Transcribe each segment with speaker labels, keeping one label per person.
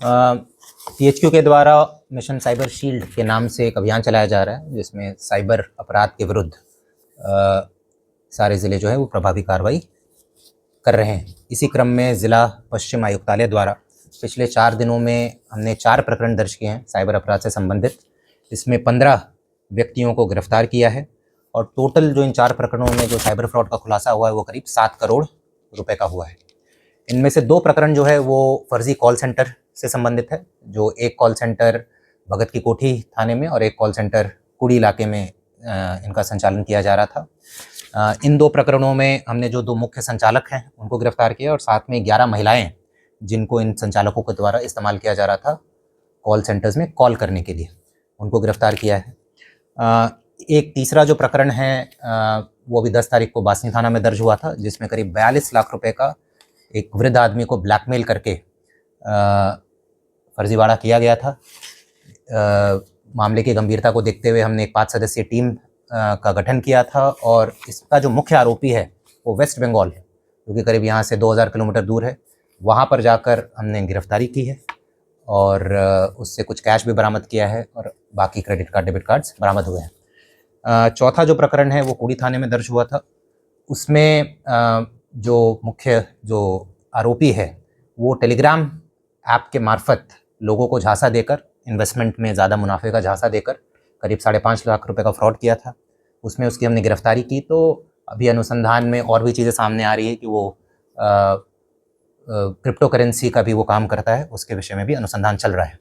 Speaker 1: THQ के द्वारा mission cyber shield के नाम से एक अभियान चलाया जा रहा है, जिसमें साइबर अपराध के विरुद्ध सारे ज़िले जो है वो प्रभावी कार्रवाई कर रहे हैं। इसी क्रम में ज़िला पश्चिम आयुक्तालय द्वारा पिछले 4 दिनों में हमने 4 प्रकरण दर्ज किए हैं साइबर अपराध से संबंधित। इसमें 15 व्यक्तियों को गिरफ्तार किया है और टोटल जो इन 4 प्रकरणों में जो साइबर फ्रॉड का खुलासा हुआ है वो करीब 7 करोड़ रुपए का हुआ है। इनमें से 2 प्रकरण जो है वो फर्जी कॉल सेंटर से संबंधित है, जो एक कॉल सेंटर भगत की कोठी थाने में और एक कॉल सेंटर कुड़ी इलाके में इनका संचालन किया जा रहा था। इन 2 प्रकरणों में हमने जो 2 मुख्य संचालक हैं उनको गिरफ्तार किया और साथ में 11 महिलाएं जिनको इन संचालकों के द्वारा इस्तेमाल किया जा रहा था कॉल सेंटर्स में कॉल करने के लिए, उनको गिरफ्तार किया है। एक तीसरा जो प्रकरण है वो भी 10 तारीख को बासनी थाना में दर्ज हुआ था, जिसमें करीब 42 लाख रुपए का एक वृद्ध आदमी को ब्लैकमेल करके फर्जीवाड़ा किया गया था। मामले की गंभीरता को देखते हुए हमने एक 5 सदस्यीय टीम का गठन किया था और इसका जो मुख्य आरोपी है वो वेस्ट बंगाल है, जो कि करीब यहाँ से 2000 किलोमीटर दूर है। वहाँ पर जाकर हमने गिरफ्तारी की है और उससे कुछ कैश भी बरामद किया है और बाकी क्रेडिट कार्ड डेबिट कार्ड्स बरामद हुए हैं। चौथा जो प्रकरण है वो कुड़ी थाने में दर्ज हुआ था। उसमें जो मुख्य जो आरोपी है वो टेलीग्राम ऐप के मार्फत लोगों को झांसा देकर, इन्वेस्टमेंट में ज़्यादा मुनाफे का झांसा देकर करीब 5.5 लाख रुपए का फ्रॉड किया था। उसमें उसकी हमने गिरफ्तारी की। तो अभी अनुसंधान में और भी चीज़ें सामने आ रही है कि वो क्रिप्टो करेंसी का भी वो काम करता है, उसके विषय में भी अनुसंधान चल रहा है।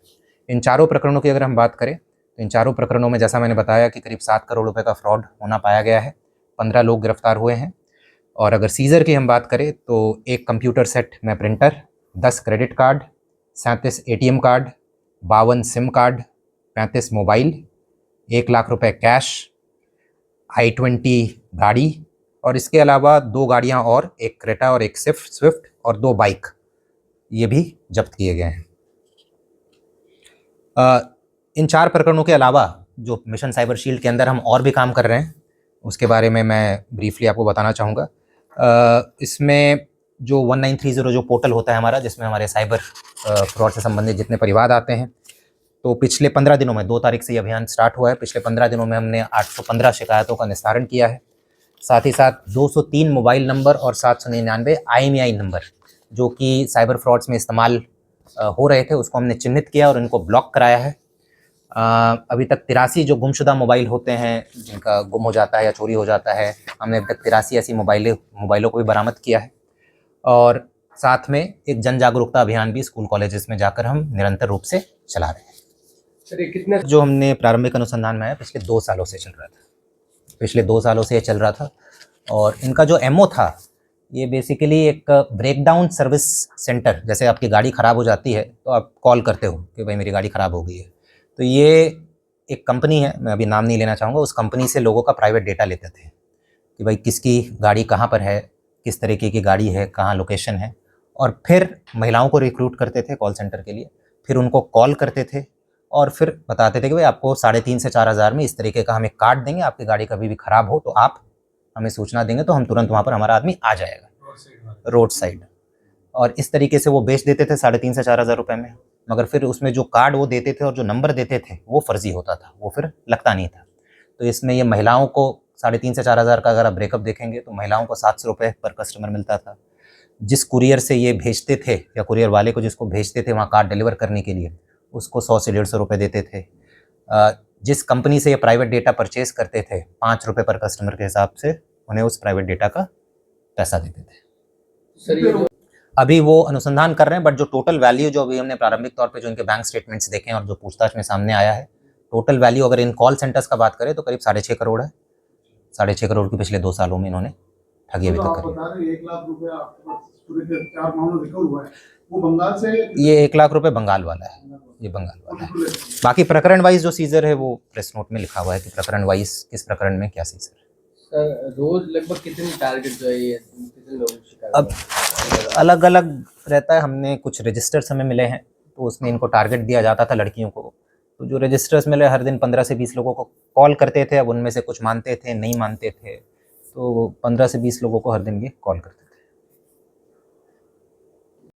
Speaker 1: इन 4 प्रकरणों की अगर हम बात करें तो इन 4 प्रकरणों में जैसा मैंने बताया कि करीब 7 करोड़ रुपए का फ्रॉड होना पाया गया है। 15 लोग गिरफ्तार हुए हैं और अगर सीज़र की हम बात करें तो 1 कंप्यूटर सेट में printer, 10 credit card, 37 ATM card, 52 SIM card, 35 mobile, 1 lakh रुपए कैश, i20 गाड़ी और इसके अलावा 2 गाड़ियां और, एक क्रेटा और एक स्विफ्ट और 2 बाइक, ये भी जब्त किए गए हैं। इन 4 प्रकरणों के अलावा जो मिशन साइबर शील्ड के अंदर हम और भी काम कर रहे हैं उसके बारे में मैं ब्रीफली आपको बताना चाहूँगा। इसमें जो 1930 जो पोर्टल होता है हमारा, जिसमें हमारे साइबर फ्रॉड से संबंधित जितने परिवाद आते हैं, तो पिछले 15 दिनों में 2 तारीख से ये अभियान स्टार्ट हुआ है। पिछले 15 दिनों में हमने 815 शिकायतों का निस्तारण किया है। साथ ही साथ 203 मोबाइल नंबर और 799 IMEI नंबर जो कि साइबर फ्रॉड्स में इस्तेमाल हो रहे थे उसको हमने चिन्हित किया और इनको ब्लॉक कराया है। अभी तक 83 जो गुमशुदा मोबाइल होते हैं जिनका गुम हो जाता है या चोरी हो जाता है, हमने अभी तक 83 ऐसी मोबाइलों को भी बरामद किया है। और साथ में एक जन जागरूकता अभियान भी स्कूल कॉलेजेस में जाकर हम निरंतर रूप से चला रहे हैं। सर, कितने जो हमने प्रारंभिक अनुसंधान में आया पिछले 2 सालों से चल रहा था, पिछले 2 सालों से ये चल रहा था और इनका जो MO था ये बेसिकली एक ब्रेकडाउन सर्विस सेंटर, जैसे आपकी गाड़ी ख़राब हो जाती है तो आप कॉल करते हो कि भाई मेरी गाड़ी ख़राब हो गई है, तो ये एक कंपनी है, मैं अभी नाम नहीं लेना चाहूँगा, उस कंपनी से लोगों का प्राइवेट डेटा लेते थे कि भाई किसकी गाड़ी कहाँ पर है, किस तरीके की गाड़ी है, कहाँ लोकेशन है, और फिर महिलाओं को रिक्रूट करते थे कॉल सेंटर के लिए, फिर उनको कॉल करते थे और फिर बताते थे कि भाई आपको 3,500 से 4,000 में इस तरीके का हम एक कार्ड देंगे, आपकी गाड़ी कभी भी ख़राब हो तो आप हमें सूचना देंगे तो हम तुरंत वहाँ पर हमारा आदमी आ जाएगा रोड साइड। और इस तरीके से वो बेच देते थे 3,500 से 4,000 रुपये में, मगर फिर उसमें जो कार्ड वो देते थे और जो नंबर देते थे वो फर्जी होता था, वो फिर लगता नहीं था। तो इसमें ये महिलाओं को 3,500 से 4,000 का अगर आप ब्रेकअप देखेंगे तो महिलाओं को 700 रुपये पर कस्टमर मिलता था। जिस कुरियर से ये भेजते थे या कुरियर वाले को जिसको भेजते थे वहाँ कार्ड डिलीवर करने के लिए उसको 100 से 150 रुपये देते थे। जिस कंपनी से ये प्राइवेट डेटा परचेज करते थे 5 रुपये पर कस्टमर के हिसाब से उन्हें उस प्राइवेट डेटा का पैसा देते थे। अभी वो अनुसंधान कर रहे हैं, बट जो टोटल वैल्यू जो अभी हमने प्रारंभिक तौर पे जो इनके बैंक स्टेटमेंट्स देखे और जो पूछताछ में सामने आया है, टोटल वैल्यू अगर इन कॉल सेंटर्स का बात करें तो करीब 6.5 करोड़ है। 6.5 करोड़ की पिछले 2 सालों में इन्होंने ठगी अभी तक करी।
Speaker 2: 1 लाख रुपया पूरे 4 माह में रिकवर हुआ है, वो बंगाल से,
Speaker 1: ये 1 लाख रुपए बंगाल वाला है, ये बंगाल वाला है। बाकी प्रकरण वाइज जो सीजर है वो प्रेस नोट में लिखा हुआ है कि प्रकरण वाइज किस प्रकरण में क्या सीजर है।
Speaker 3: सर, रोज लगभग कितने टारगेट जो है ये कितने लोग शिकार?
Speaker 1: अब अलग अलग रहता है, हमने कुछ रजिस्टर्स हमें मिले हैं तो उसमें इनको टारगेट दिया जाता था लड़कियों को, तो जो रजिस्टर्स मिले हर दिन 15 से 20 लोगों को कॉल करते थे। अब उनमें से कुछ मानते थे, नहीं मानते थे, तो 15 से 20 लोगों को हर दिन ये कॉल करते थे।